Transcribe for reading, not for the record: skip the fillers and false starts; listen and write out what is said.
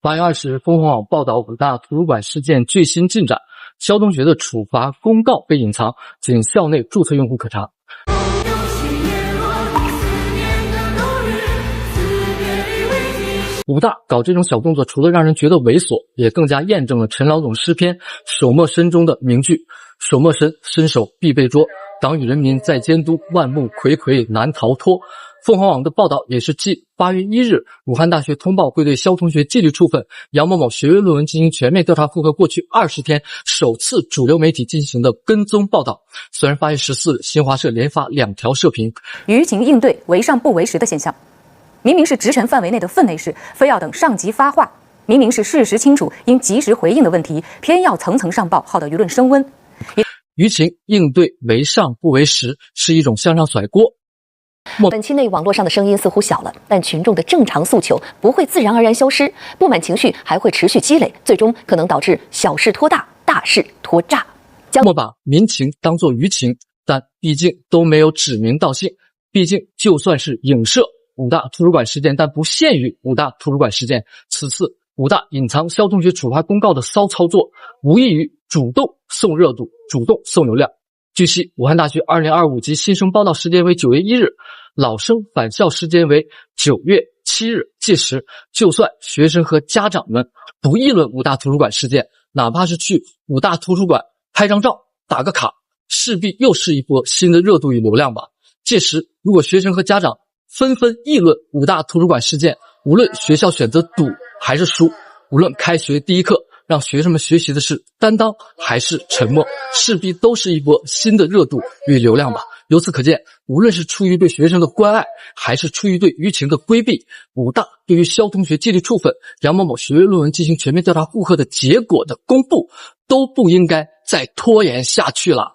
8月20日，凤凰网报道武大图书馆事件最新进展，肖同学的处罚公告被隐藏，仅校内注册用户可查。武大搞这种小动作，除了让人觉得猥琐，也更加验证了陈老总诗篇“手莫伸”中的名句：“手莫伸，伸手必被捉。党与人民在监督，万木睽睽难逃脱。”凤凰网的报道也是继8月1日武汉大学通报会对肖同学纪律处分、杨某某学位论文进行全面调查复核过去20天首次主流媒体进行的跟踪报道。虽然8月14日新华社连发2条社评，舆情应对为上不为实的现象，明明是职权范围内的分内事，非要等上级发话；明明是事实清楚应及时回应的问题，偏要层层上报，耗得舆论升温。舆情应对为上不为实，是一种向上甩锅。本期内网络上的声音似乎小了，但群众的正常诉求不会自然而然消失，不满情绪还会持续积累，最终可能导致小事拖大，大事拖炸。莫把民情当作舆情，但毕竟都没有指名道姓。毕竟就算是影射武大图书馆事件，但不限于武大图书馆事件。此次武大隐藏肖同学处罚公告的骚操作，无异于主动送热度，主动送流量。据悉，武汉大学2025级新生报到时间为9月1日，老生返校时间为9月7日。届时，就算学生和家长们不议论武大图书馆事件，哪怕是去武大图书馆拍张照、打个卡，势必又是一波新的热度与流量吧。届时，如果学生和家长纷纷议论武大图书馆事件，无论学校选择赌还是输，无论开学第一课让学生们学习的是担当还是沉默，势必都是一波新的热度与流量吧。由此可见，无论是出于对学生的关爱，还是出于对舆情的规避，武大对于肖同学纪律处分、杨某某学位论文进行全面调查复核的结果的公布，都不应该再拖延下去了。